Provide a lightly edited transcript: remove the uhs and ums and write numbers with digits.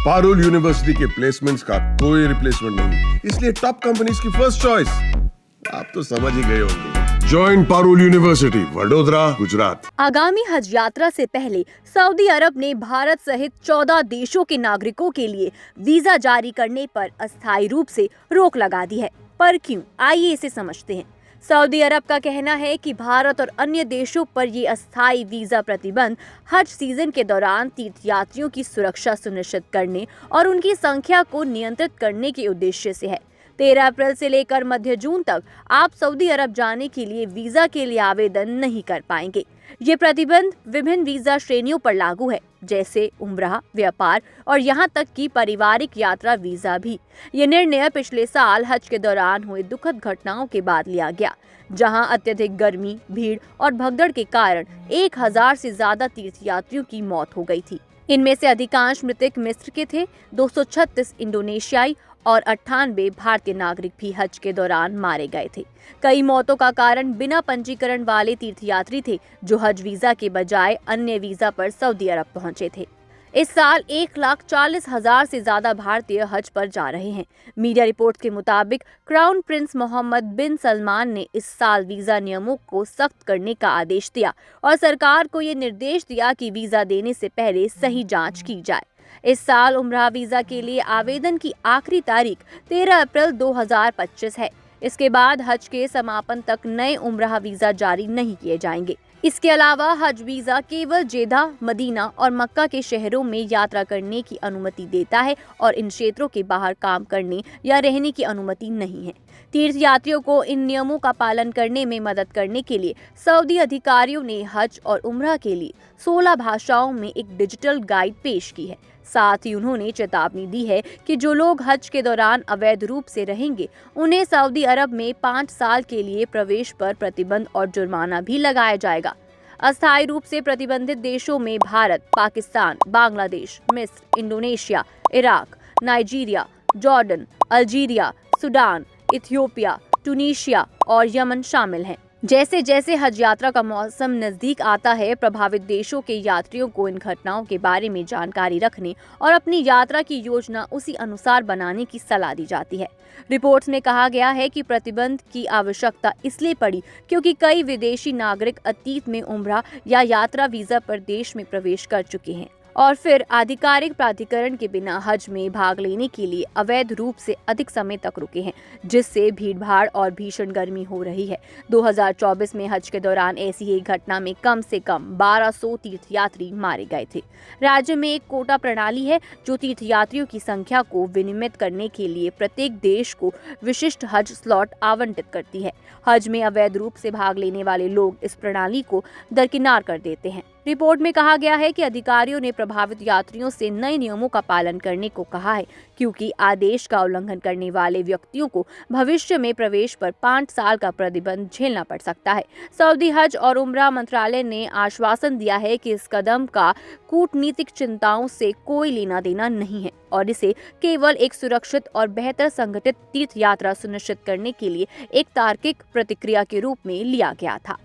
Parul university के placements का कोई रिप्लेसमेंट नहीं, इसलिए टॉप कंपनीज की फर्स्ट चॉइस। आप तो समझ ही गए होंगे। Join Parul university, Vadodara, Gujarat. आगामी हज यात्रा से पहले सऊदी अरब ने भारत सहित 14 देशों के नागरिकों के लिए वीजा जारी करने पर अस्थायी रूप से रोक लगा दी है। पर क्यों? आइए इसे समझते हैं। सऊदी अरब का कहना है कि भारत और अन्य देशों पर ये अस्थायी वीजा प्रतिबंध हज सीजन के दौरान तीर्थयात्रियों की सुरक्षा सुनिश्चित करने और उनकी संख्या को नियंत्रित करने के उद्देश्य से है। 13 अप्रैल से लेकर मध्य जून तक आप सऊदी अरब जाने के लिए वीजा के लिए आवेदन नहीं कर पाएंगे। ये प्रतिबंध विभिन्न वीजा श्रेणियों पर लागू है, जैसे उम्रा, व्यापार और यहां तक कि पारिवारिक यात्रा वीजा भी। ये निर्णय पिछले साल हज के दौरान हुए दुखद घटनाओं के बाद लिया गया, जहां अत्यधिक गर्मी, भीड़ और भगदड़ के कारण 1000 से ज्यादा तीर्थयात्रियों की मौत हो गई थी। इनमें से अधिकांश मृतक मिस्र के थे, 236 इंडोनेशियाई और 98 भारतीय नागरिक भी हज के दौरान मारे गए थे। कई मौतों का कारण बिना पंजीकरण वाले तीर्थयात्री थे, जो हज वीजा के बजाय अन्य वीजा पर सऊदी अरब पहुंचे थे। इस साल 1,40,000 से ज्यादा भारतीय हज पर जा रहे हैं। मीडिया रिपोर्ट्स के मुताबिक क्राउन प्रिंस मोहम्मद बिन सलमान ने इस साल वीजा नियमों को सख्त करने का आदेश दिया और सरकार को ये निर्देश दिया कि वीजा देने से पहले सही जांच की जाए। इस साल उम्रा वीजा के लिए आवेदन की आखिरी तारीख 13 अप्रैल 2025 है। इसके बाद हज के समापन तक नए उम्रा वीजा जारी नहीं किए जाएंगे। इसके अलावा हज वीजा केवल जेदा, मदीना और मक्का के शहरों में यात्रा करने की अनुमति देता है और इन क्षेत्रों के बाहर काम करने या रहने की अनुमति नहीं है। तीर्थयात्रियों को इन नियमों का पालन करने में मदद करने के लिए सऊदी अधिकारियों ने हज और उम्रा के लिए 16 भाषाओं में एक डिजिटल गाइड पेश की है। साथ ही उन्होंने चेतावनी दी है कि जो लोग हज के दौरान अवैध रूप से रहेंगे, उन्हें सऊदी अरब में 5 साल के लिए प्रवेश पर प्रतिबंध और जुर्माना भी लगाया जाएगा। अस्थायी रूप से प्रतिबंधित देशों में भारत, पाकिस्तान, बांग्लादेश, मिस्र, Indonesia, Iraq, Nigeria, Jordan, Algeria, Sudan, Ethiopia, टूनीशिया और यमन शामिल हैं। जैसे जैसे हज यात्रा का मौसम नजदीक आता है, प्रभावित देशों के यात्रियों को इन घटनाओं के बारे में जानकारी रखने और अपनी यात्रा की योजना उसी अनुसार बनाने की सलाह दी जाती है। रिपोर्ट्स में कहा गया है कि प्रतिबंध की आवश्यकता इसलिए पड़ी क्योंकि कई विदेशी नागरिक अतीत में उम्रा या यात्रा वीजा पर देश में प्रवेश कर चुके हैं और फिर आधिकारिक प्राधिकरण के बिना हज में भाग लेने के लिए अवैध रूप से अधिक समय तक रुके हैं, जिससे भीड़भाड़ और भीषण गर्मी हो रही है। 2024 में हज के दौरान ऐसी ही घटना में कम से कम 1200 तीर्थयात्री मारे गए थे। राज्य में एक कोटा प्रणाली है जो तीर्थयात्रियों की संख्या को विनियमित करने के लिए प्रत्येक देश को विशिष्ट हज स्लॉट आवंटित करती है। हज में अवैध रूप से भाग लेने वाले लोग इस प्रणाली को दरकिनार कर देते हैं। रिपोर्ट में कहा गया है कि अधिकारियों ने प्रभावित यात्रियों से नए नियमों का पालन करने को कहा है, क्योंकि आदेश का उल्लंघन करने वाले व्यक्तियों को भविष्य में प्रवेश पर 5 साल का प्रतिबंध झेलना पड़ सकता है। सऊदी हज और उम्रा मंत्रालय ने आश्वासन दिया है कि इस कदम का कूटनीतिक चिंताओं से कोई लेना देना नहीं है और इसे केवल एक सुरक्षित और बेहतर संगठित तीर्थ यात्रा सुनिश्चित करने के लिए एक तार्किक प्रतिक्रिया के रूप में लिया गया था।